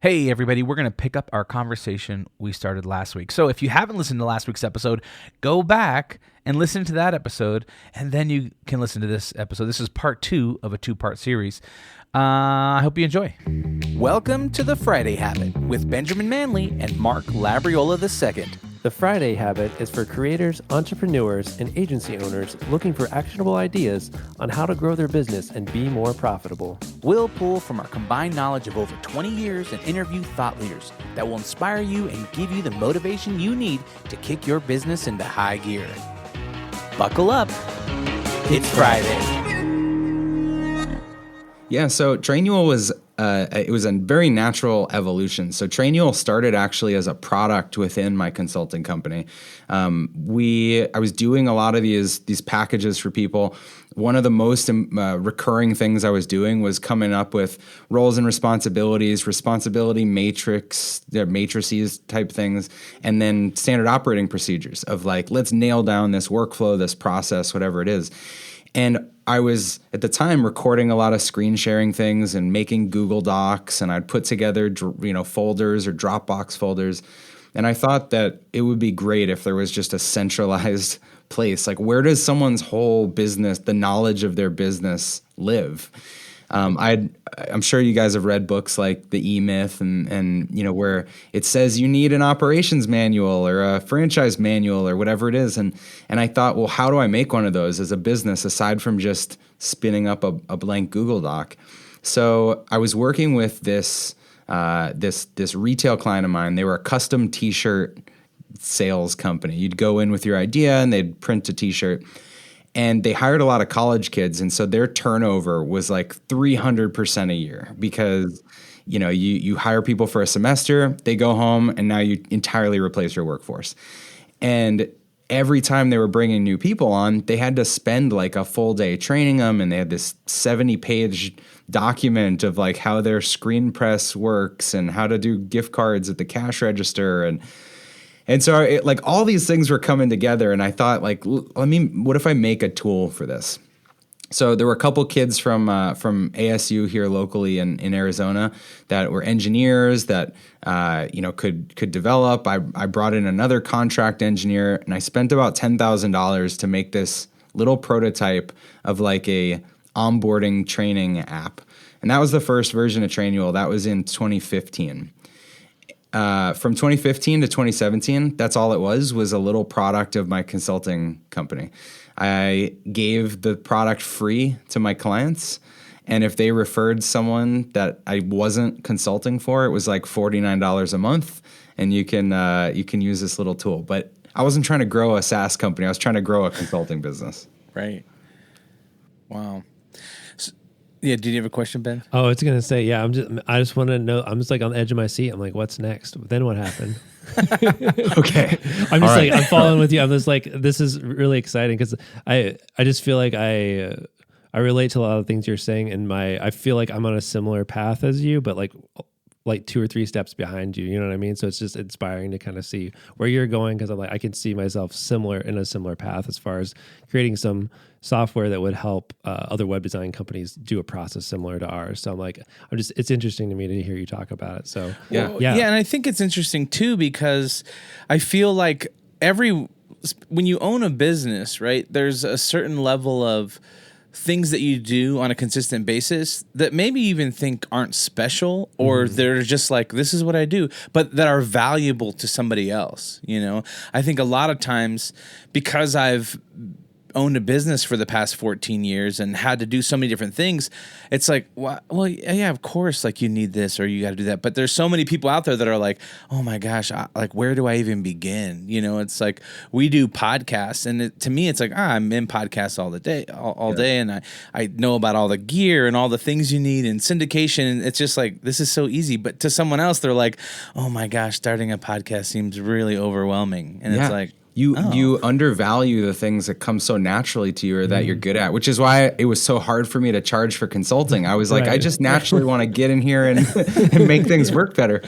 Hey, everybody, we're going to pick up our conversation we started last week. So if you haven't listened to last week's episode, go back and listen to that episode, and then you can listen to this episode. This is part 2 of a 2-part series. I hope you enjoy. Welcome to The Friday Habit with Benjamin Manley and Mark Labriola II. The Friday Habit is for creators, entrepreneurs, and agency owners looking for actionable ideas on how to grow their business and be more profitable. We'll pull from our combined knowledge of over 20 years and interview thought leaders that will inspire you and give you the motivation you need to kick your business into high gear. Buckle up. It's Friday. Yeah, so Trainual was it was a very natural evolution. So Trainual started actually as a product within my consulting company. I was doing a lot of these packages for people. One of the most recurring things I was doing was coming up with roles and responsibilities, responsibility matrices type things, and then standard operating procedures of like, let's nail down this workflow, this process, whatever it is. And I was, at the time, recording a lot of screen sharing things and making Google Docs, and I'd put together, folders or Dropbox folders. And I thought that it would be great if there was just a centralized place. Like, where does someone's whole business, the knowledge of their business, live? I'm sure you guys have read books like The E-Myth and where it says you need an operations manual or a franchise manual or whatever it is. And I thought, well, how do I make one of those as a business aside from just spinning up a blank Google Doc? So I was working with this retail client of mine. They were a custom T-shirt sales company. You'd go in with your idea and they'd print a T-shirt. And they hired a lot of college kids, and so their turnover was like 300% a year because, you hire people for a semester, they go home, and now you entirely replace your workforce. And every time they were bringing new people on, they had to spend like a full day training them, and they had this 70-page document of like how their screen press works and how to do gift cards at the cash register And so all these things were coming together, and I thought, what if I make a tool for this? So there were a couple kids from ASU here locally in Arizona that were engineers that could develop. I brought in another contract engineer, and I spent about $10,000 to make this little prototype of like a onboarding training app, and that was the first version of Trainual. That was in 2015. From 2015 to 2017, that's all it was a little product of my consulting company. I gave the product free to my clients, and if they referred someone that I wasn't consulting for, it was like $49 a month, and you can use this little tool. But I wasn't trying to grow a SaaS company. I was trying to grow a consulting business. Right. Wow. Yeah, did you have a question, Ben? Oh, it's gonna say, yeah. I just want to know. I'm just like on the edge of my seat. I'm like, what's next? Then what happened? Okay, I'm just I'm following with you. I'm just like, this is really exciting because I just feel like I relate to a lot of things you're saying, and I feel like I'm on a similar path as you, but like 2 or 3 steps behind you. You know what I mean? So it's just inspiring to kind of see where you're going because I'm like, I can see myself in a similar path as far as creating some software that would help other web design companies do a process similar to ours. So I'm like, it's interesting to me to hear you talk about it. So yeah. And I think it's interesting too, because I feel like when you own a business, right, there's a certain level of things that you do on a consistent basis that maybe you even think aren't special, or they're just like, this is what I do, but that are valuable to somebody else. I think a lot of times, because I've owned a business for the past 14 years and had to do so many different things, it's like, well, yeah, of course, like you need this or you got to do that. But there's so many people out there that are like, oh my gosh, where do I even begin? It's like we do podcasts, and to me, it's like, I'm in podcasts all day, and I know about all the gear and all the things you need and syndication, and it's just like, this is so easy. But to someone else, they're like, oh my gosh, starting a podcast seems really overwhelming, and it's like, You undervalue the things that come so naturally to you or that you're good at, which is why it was so hard for me to charge for consulting. I was like, I just naturally want to get in here and make things work better.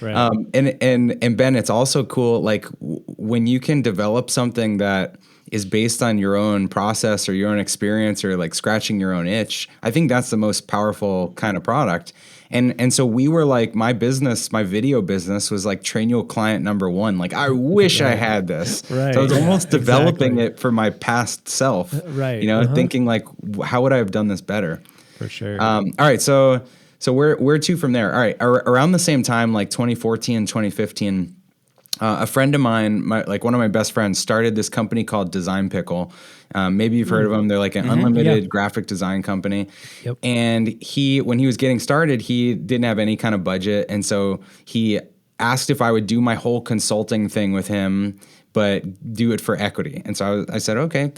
Right. And Ben, it's also cool, like when you can develop something that is based on your own process or your own experience or like scratching your own itch. I think that's the most powerful kind of product. And so we were like, my video business was like Trainual client number one. Like, I wish I had this. Right. So I was almost developing Exactly. it for my past self, Right. thinking like, how would I have done this better? For sure. All right. So where to from there? All right. Around the same time, like 2014, 2015, a friend of mine, one of my best friends, started this company called Design Pickle. Maybe you've heard of them. They're like an unlimited graphic design company. Yep. And when he was getting started, he didn't have any kind of budget. And so he asked if I would do my whole consulting thing with him, but do it for equity. And so I said, okay,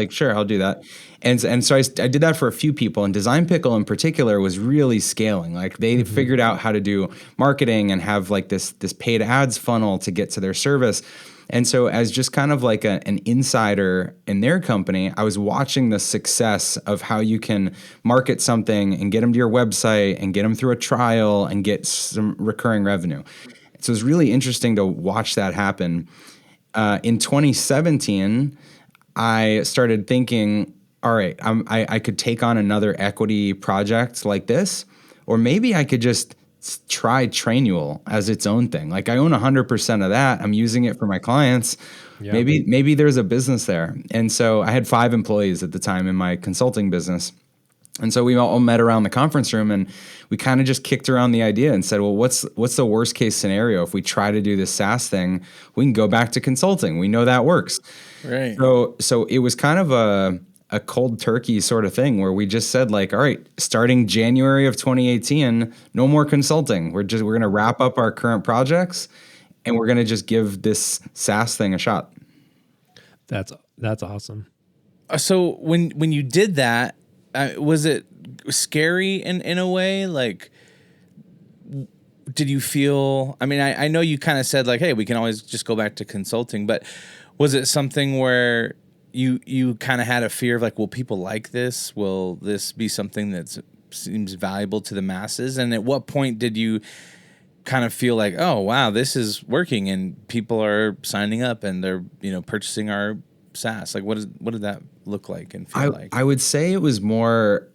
sure, I'll do that. And so I did that for a few people, and Design Pickle in particular was really scaling. Like they figured out how to do marketing and have like this paid ads funnel to get to their service. And so as just kind of like an insider in their company, I was watching the success of how you can market something and get them to your website and get them through a trial and get some recurring revenue. So it was really interesting to watch that happen. In 2017, I started thinking, all right, I could take on another equity project like this, or maybe I could just try Trainual as its own thing. Like I own 100% of that. I'm using it for my clients. Yeah. Maybe there's a business there. And so I had 5 employees at the time in my consulting business. And so we all met around the conference room, and we kind of just kicked around the idea and said, well, what's the worst case scenario? If we try to do this SaaS thing, we can go back to consulting. We know that works. Right. So it was kind of a cold turkey sort of thing where we just said like, all right, starting January of 2018, no more consulting. We're going to wrap up our current projects, and we're going to just give this SaaS thing a shot. That's awesome. So when you did that, was it scary in a way? Like, did you feel, I mean, I know you kind of said like, hey, we can always just go back to consulting, but was it something where you kind of had a fear of like, will people like this? Will this be something that seems valuable to the masses? And at what point did you kind of feel like, oh, wow, this is working and people are signing up and they're, purchasing our SaaS? Like, what did that look like and feel like? I would say it was more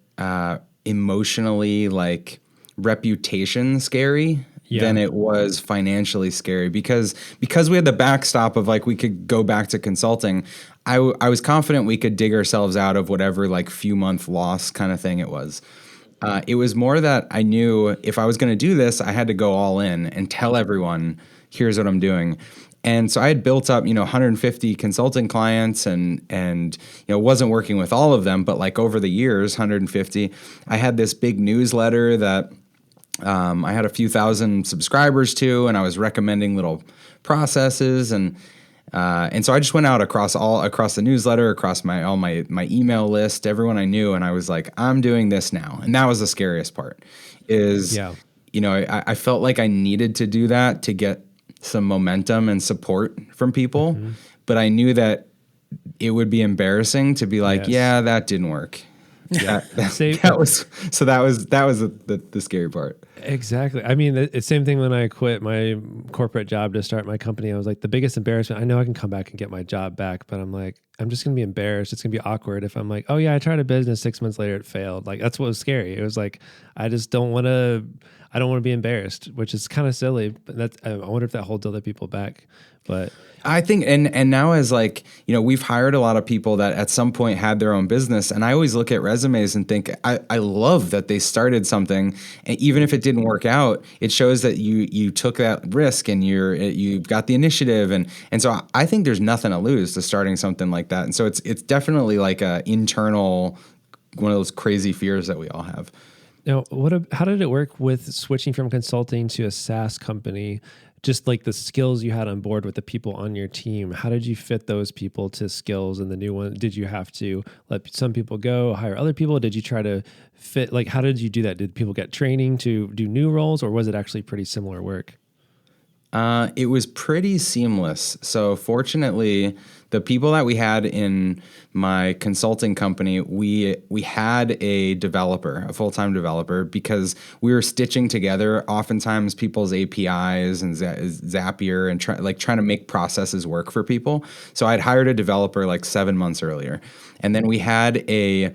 emotionally like reputation scary than it was financially scary because we had the backstop of like we could go back to consulting. I was confident we could dig ourselves out of whatever like few month loss kind of thing it was. It was more that I knew if I was going to do this, I had to go all in and tell everyone, here's what I'm doing. And so I had built up, 150 consulting clients and wasn't working with all of them, but like over the years, 150, I had this big newsletter that I had a few thousand subscribers to, and I was recommending little processes. And so I just went out across the newsletter, across my email list, everyone I knew. And I was like, I'm doing this now. And that was the scariest part is, I felt like I needed to do that to get some momentum and support from people, but I knew that it would be embarrassing to be like, yeah, that didn't work. Yeah, that was the scary part. Exactly. I mean, it's same thing when I quit my corporate job to start my company. I was like, the biggest embarrassment, I know I can come back and get my job back, but I'm like, I'm just going to be embarrassed. It's going to be awkward if I'm like, oh yeah, I tried a business 6 months later, it failed. Like that's what was scary. It was like, I don't want to be embarrassed, which is kind of silly, but I wonder if that holds other people back. But I think, and now as like, we've hired a lot of people that at some point had their own business. And I always look at resumes and think, I love that they started something. And even if it didn't work out, it shows that you took that risk and you got the initiative. And so I think there's nothing to lose to starting something like that. And so it's definitely like a internal, one of those crazy fears that we all have. Now, how did it work with switching from consulting to a SaaS company? Just like the skills you had on board with the people on your team, how did you fit those people to skills in the new one? Did you have to let some people go, hire other people? Did you try to fit, like, how did you do that? Did people get training to do new roles, or was it actually pretty similar work? It was pretty seamless. So fortunately, the people that we had in my consulting company, we had a developer, a full-time developer, because we were stitching together oftentimes people's APIs and Zapier and trying to make processes work for people. So I'd hired a developer like 7 months earlier. And then we had a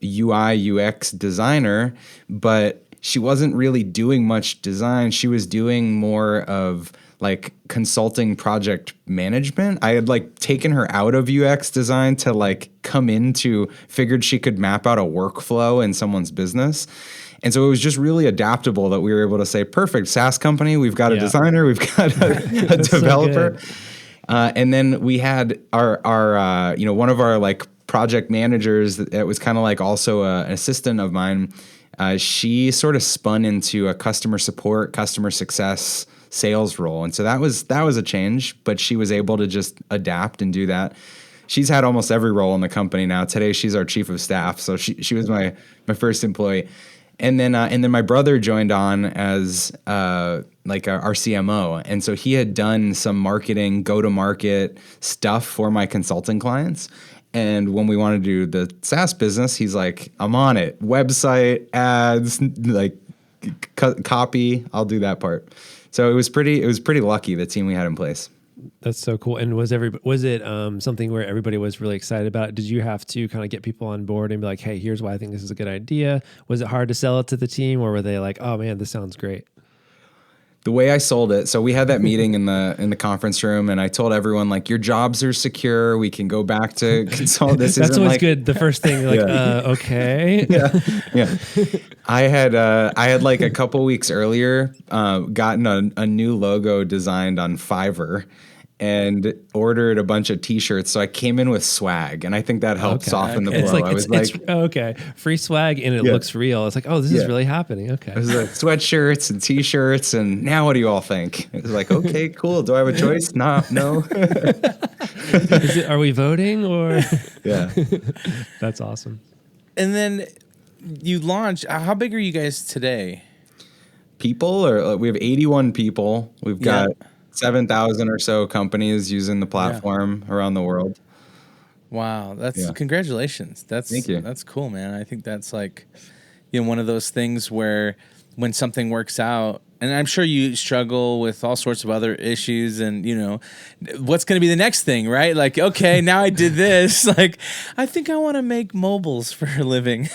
UI UX designer, but she wasn't really doing much design. She was doing more of like consulting project management. I had like taken her out of UX design to like come into, figured she could map out a workflow in someone's business. And so it was just really adaptable that we were able to say, perfect, SaaS company, we've got a designer, we've got a developer. And then we had our one of our like project managers that was kind of like also an assistant of mine. She sort of spun into a customer support, customer success, sales role. And so that was a change, but she was able to just adapt and do that. She's had almost every role in the company now. Today, she's our chief of staff. So she was my first employee. And then my brother joined on as like our CMO. And so he had done some marketing, go-to-market stuff for my consulting clients. And when we wanted to do the SaaS business, he's like, I'm on it. Website, ads, like copy, I'll do that part. So it was pretty lucky, the team we had in place. That's so cool. And was it something where everybody was really excited about it? Did you have to kind of get people on board and be like, hey, here's why I think this is a good idea? Was it hard to sell it to the team, or were they like, oh man, this sounds great? The way I sold it, so we had that meeting in the conference room, and I told everyone like, your jobs are secure. We can go back to consult. This That's always like, good. The first thing, like, okay, yeah. I had like a couple weeks earlier gotten a new logo designed on Fiverr and ordered a bunch of T-shirts. So I came in with swag, and I think that helped soften the blow. It's okay, free swag, and it looks real. It's like, oh, this is really happening. Okay, it was like sweatshirts and T-shirts, and now what do you all think? It was like, okay, cool. Do I have a choice? No. Are we voting or? Yeah, that's awesome. And then you launched. How big are you guys today? People, or we have 81 people. We've got 7,000 or so companies using the platform around the world. Wow, that's congratulations. Thank you. That's cool, man. I think that's like, one of those things where when something works out, and I'm sure you struggle with all sorts of other issues, and what's going to be the next thing, right? Like, okay, now I did this. Like, I think I want to make mobiles for a living.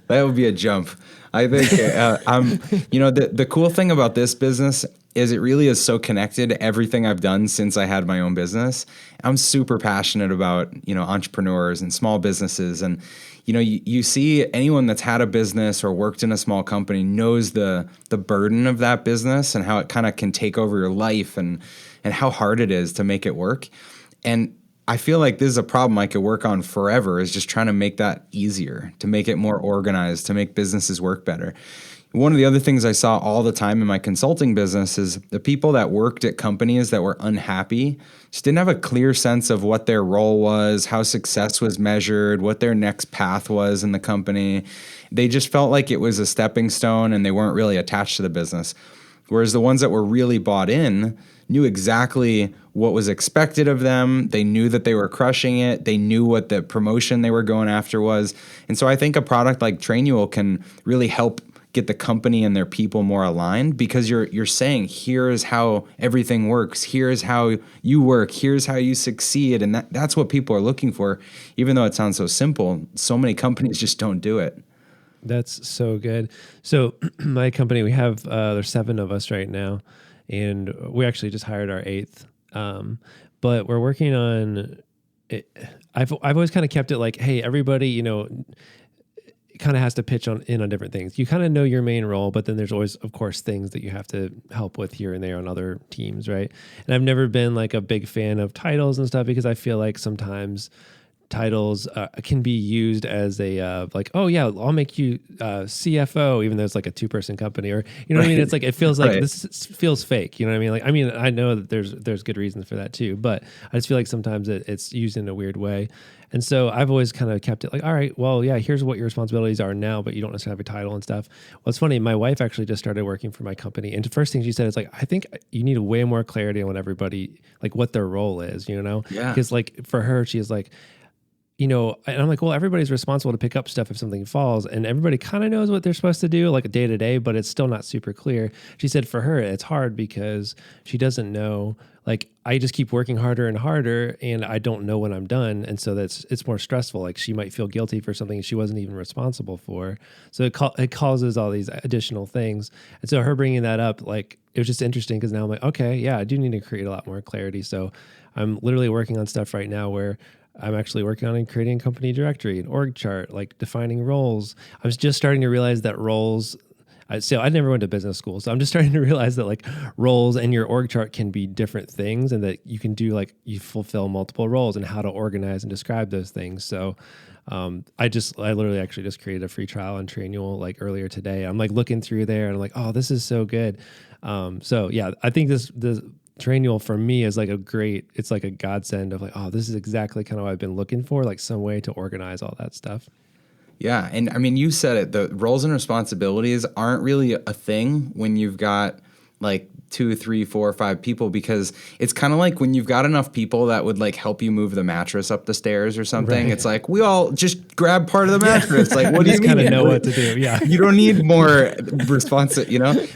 That would be a jump. I think the cool thing about this business is it really is so connected to everything I've done since I had my own business. I'm super passionate about, entrepreneurs and small businesses. And, you see anyone that's had a business or worked in a small company knows the burden of that business and how it kind of can take over your life and how hard it is to make it work. And I feel like this is a problem I could work on forever, is just trying to make that easier, to make it more organized, to make businesses work better. One of the other things I saw all the time in my consulting business is the people that worked at companies that were unhappy just didn't have a clear sense of what their role was, how success was measured, what their next path was in the company. They just felt like it was a stepping stone and they weren't really attached to the business. Whereas the ones that were really bought in knew exactly what was expected of them. They knew that they were crushing it. They knew what the promotion they were going after was. And so I think a product like Trainual can really help get the company and their people more aligned, because you're saying, here's how everything works. Here's how you work. Here's how you succeed. And that's what people are looking for. Even though it sounds so simple, so many companies just don't do it. That's so good. So my company, we have, there's 7 of us right now, and we actually just hired our 8th. But we're working on it. I've always kind of kept it like, hey, everybody, kind of has to pitch on different things. You kind of know your main role, but then there's always, of course, things that you have to help with here and there on other teams, right? And I've never been like a big fan of titles and stuff, because I feel like sometimes titles can be used as a like, oh yeah, I'll make you CFO, even though it's like a 2-person company, or what I mean. It's like, it feels like this feels fake. You know what I mean? Like, I know that there's good reasons for that too, but I just feel like sometimes it's used in a weird way. And so I've always kind of kept it like, all right, well, yeah, here's what your responsibilities are now, but you don't necessarily have a title and stuff. Well, it's funny. My wife actually just started working for my company, and the first thing she said is like, I think you need way more clarity on everybody, like what their role is, Yeah. Because like for her, she's like, and I'm like, well, everybody's responsible to pick up stuff if something falls, and everybody kind of knows what they're supposed to do, like day to day, but it's still not super clear. She said for her, it's hard because she doesn't know. Like, I just keep working harder and harder, and I don't know when I'm done, and so it's more stressful. Like, she might feel guilty for something she wasn't even responsible for, so it causes all these additional things. And so her bringing that up, like, it was just interesting because now I'm like, okay, yeah, I do need to create a lot more clarity. So I'm literally working on stuff right now where I'm actually working on creating a company directory, an org chart, like defining roles. I was just starting to realize that roles. I never went to business school, so I'm just starting to realize that like roles and your org chart can be different things, and that you can do like you fulfill multiple roles and how to organize and describe those things. So I literally actually just created a free trial on Trainual like earlier today. I'm like looking through there and I'm like, oh, this is so good. So yeah, I think this Trainual for me is like it's like a godsend of like, oh, this is exactly kind of what I've been looking for, like some way to organize all that stuff. Yeah. And I mean, you said it, the roles and responsibilities aren't really a thing when you've got like 2, 3, 4, 5 people, because it's kind of like when you've got enough people that would like help you move the mattress up the stairs or something. Right. It's like, we all just grab part of the mattress. Like, what do you mean? Kind of know what to do. Yeah. You don't need more responsive,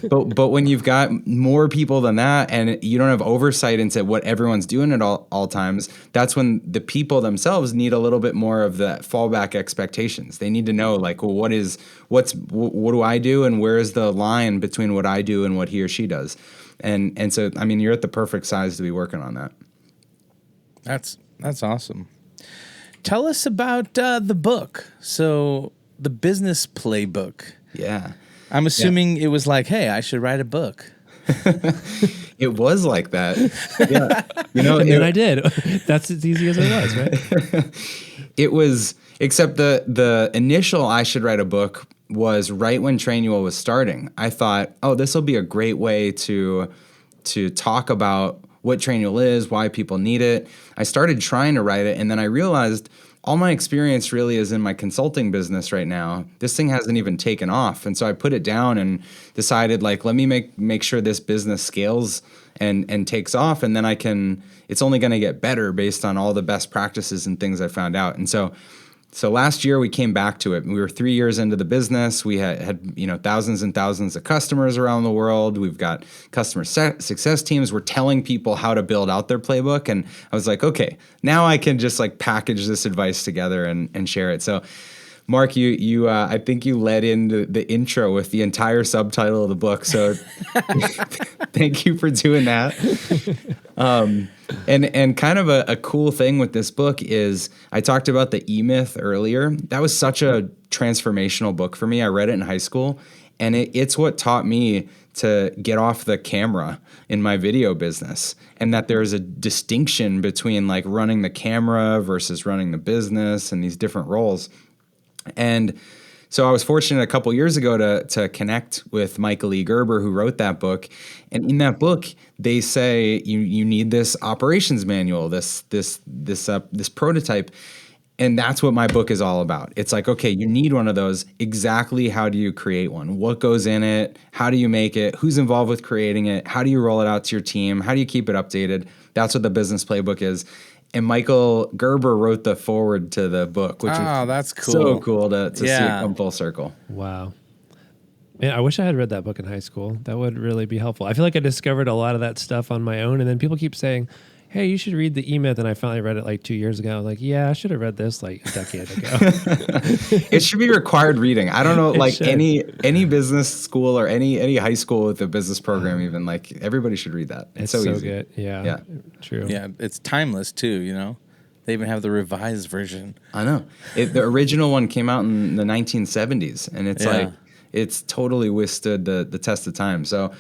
but when you've got more people than that and you don't have oversight into what everyone's doing at all times, that's when the people themselves need a little bit more of the fallback expectations. They need to know like, well, what do I do, and where is the line between what I do and what he or she does? And so, I mean, you're at the perfect size to be working on that. That's awesome. Tell us about the book. So the business playbook. Yeah. I'm assuming it was like, hey, I should write a book. It was like that. Yeah. And then I did. That's as easy as it was, right? It was, except the initial I should write a book was right when Trainual was starting. I thought, oh, this will be a great way to talk about what Trainual is, why people need it. I started trying to write it, and then I realized all my experience really is in my consulting business right now. This thing hasn't even taken off. And so I put it down and decided, like, let me make sure this business scales and takes off, and then it's only going to get better based on all the best practices and things I found out. And so last year we came back to it. We were 3 years into the business. We had thousands and thousands of customers around the world. We've got customer success teams. We're telling people how to build out their playbook. And I was like, okay, now I can just like package this advice together and share it. So Mark, you I think you led in the intro with the entire subtitle of the book. So thank you for doing that. And kind of a cool thing with this book is I talked about the E-Myth earlier. That was such a transformational book for me. I read it in high school, and it's what taught me to get off the camera in my video business, and that there's a distinction between like running the camera versus running the business and these different roles. And so I was fortunate a couple years ago to connect with Michael E. Gerber, who wrote that book. And in that book, they say you need this operations manual, this prototype. And that's what my book is all about. It's like, okay, you need one of those. Exactly how do you create one? What goes in it? How do you make it? Who's involved with creating it? How do you roll it out to your team? How do you keep it updated? That's what the business playbook is. And Michael Gerber wrote the foreword to the book, which is that's cool. So cool to see it come full circle. Wow. Man, I wish I had read that book in high school. That would really be helpful. I feel like I discovered a lot of that stuff on my own, and then people keep saying, hey, you should read the E-Myth, and I finally read it like 2 years ago. I was like, yeah, I should have read this like a decade ago. It should be required reading. I don't know, like any business school or any high school with a business program, even like everybody should read that. It's so easy. Good. Yeah, true. Yeah, it's timeless too. They even have the revised version. I know. The original one came out in the 1970s, and it's like it's totally withstood the test of time. So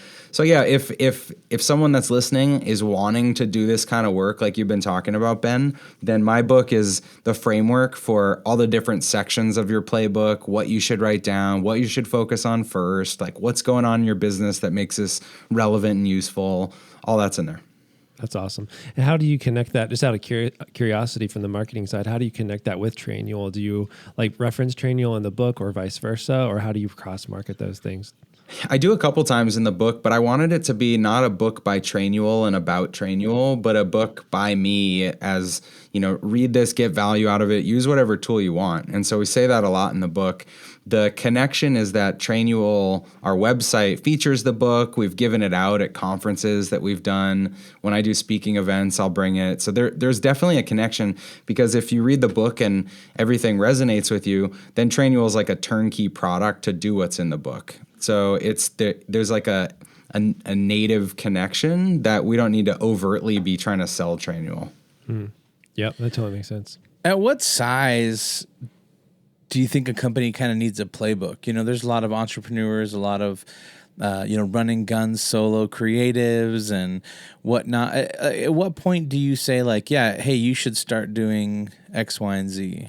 yeah, if someone that's listening is wanting to do this kind of work like you've been talking about, Ben, then my book is the framework for all the different sections of your playbook, what you should write down, what you should focus on first, like what's going on in your business that makes this relevant and useful. All that's in there. That's awesome. And how do you connect that, just out of curiosity from the marketing side, how do you connect that with Trainual? Do you like reference Trainual in the book or vice versa? Or how do you cross-market those things? I do a couple times in the book, but I wanted it to be not a book by Trainual and about Trainual, but a book by me as, read this, get value out of it, use whatever tool you want. And so we say that a lot in the book. The connection is that Trainual, our website, features the book. We've given it out at conferences that we've done. When I do speaking events, I'll bring it. So there's definitely a connection, because if you read the book and everything resonates with you, then Trainual is like a turnkey product to do what's in the book. So there's like a native connection that we don't need to overtly be trying to sell Trainual. Yep, that totally makes sense. At what size do you think a company kind of needs a playbook? There's a lot of entrepreneurs, a lot of running guns, solo creatives and whatnot. At what point do you say like, yeah, hey, you should start doing X, Y, and Z?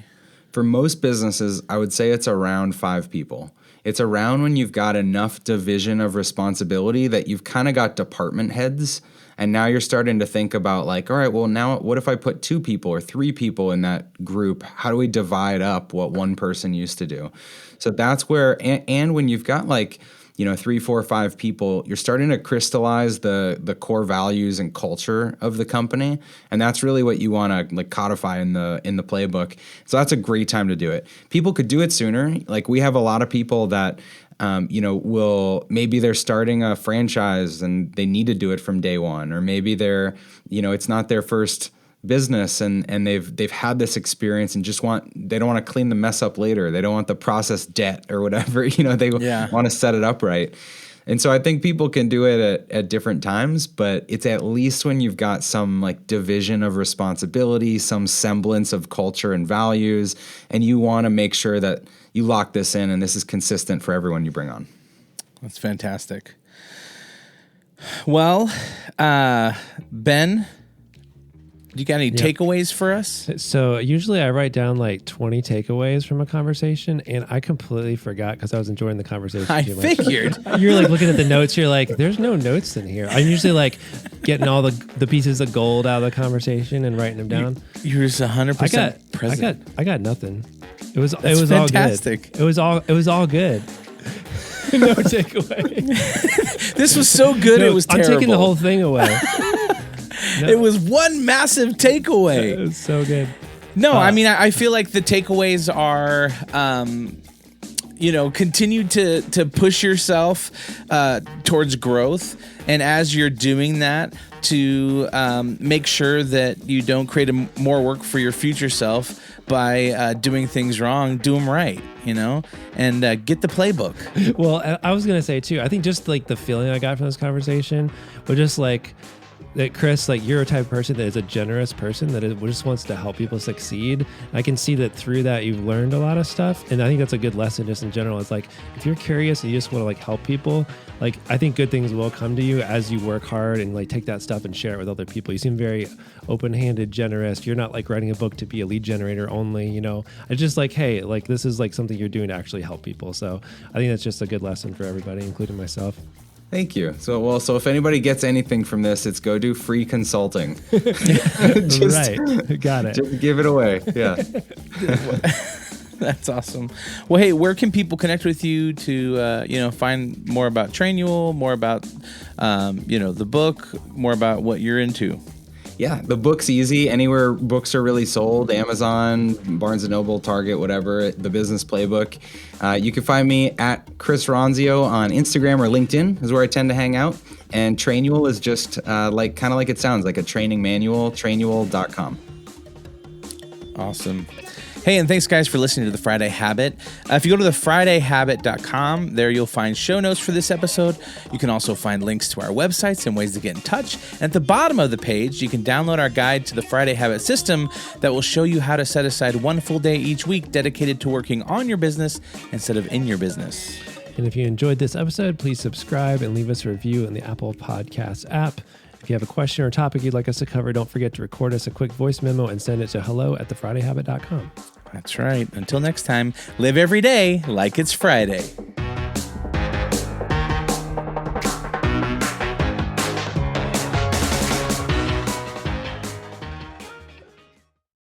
For most businesses, I would say it's around 5 people. It's around when you've got enough division of responsibility that you've kind of got department heads. And now you're starting to think about like, all right, well, now what if I put 2 people or 3 people in that group? How do we divide up what one person used to do? So that's where, and when you've got like, 3, 4, 5 people, you're starting to crystallize the core values and culture of the company. And that's really what you want to like codify in the playbook. So that's a great time to do it. People could do it sooner. Like we have a lot of people that, maybe they're starting a franchise and they need to do it from day one, or maybe they're, it's not their first business and they've had this experience and they don't want to clean the mess up later. They don't want the process debt or whatever, they want to set it up right. And so I think people can do it at different times, but it's at least when you've got some like division of responsibility, some semblance of culture and values, and you want to make sure that you lock this in and this is consistent for everyone you bring on. That's fantastic. Well, Ben, you got any takeaways for us? So usually I write down like 20 takeaways from a conversation, and I completely forgot because I was enjoying the conversation. I figured. You're like looking at the notes. You're like, there's no notes in here. I'm usually like getting all the pieces of gold out of the conversation and writing them down. You're just 100% present. I got nothing. It was fantastic. All good. It was all good. No takeaway. This was so good. It was terrible. I'm taking the whole thing away. No. It was one massive takeaway. It was so good. No, I mean, I feel like the takeaways are, continue to push yourself towards growth. And as you're doing that, to make sure that you don't create more work for your future self by doing things wrong, do them right, and get the playbook. Well, I was going to say, too, I think just like the feeling I got from this conversation was just like, that Chris, like you're a type of person that is a generous person that just wants to help people succeed. I can see that through that you've learned a lot of stuff, and I think that's a good lesson just in general. It's like if you're curious and you just want to like help people, like I think good things will come to you as you work hard and like take that stuff and share it with other people. You seem very open-handed, generous. You're not like writing a book to be a lead generator only. It's just like, hey, like this is like something you're doing to actually help people. So I think that's just a good lesson for everybody, including myself. Thank you. So if anybody gets anything from this, it's go do free consulting. Right. Got it. Just give it away. Yeah. That's awesome. Well, hey, where can people connect with you to, find more about Trainual, more about, the book, more about what you're into? Yeah, the book's easy. Anywhere books are really sold, Amazon, Barnes & Noble, Target, whatever, the business playbook. You can find me at Chris Ronzio on Instagram or LinkedIn is where I tend to hang out. And Trainual is just kind of like it sounds, like a training manual, trainual.com. Awesome. Hey, and thanks, guys, for listening to The Friday Habit. If you go to thefridayhabit.com, there you'll find show notes for this episode. You can also find links to our websites and ways to get in touch. And at the bottom of the page, you can download our guide to the Friday Habit system that will show you how to set aside one full day each week dedicated to working on your business instead of in your business. And if you enjoyed this episode, please subscribe and leave us a review in the Apple Podcasts app. If you have a question or a topic you'd like us to cover, don't forget to record us a quick voice memo and send it to hello@thefridayhabit.com. That's right. Until next time, live every day like it's Friday.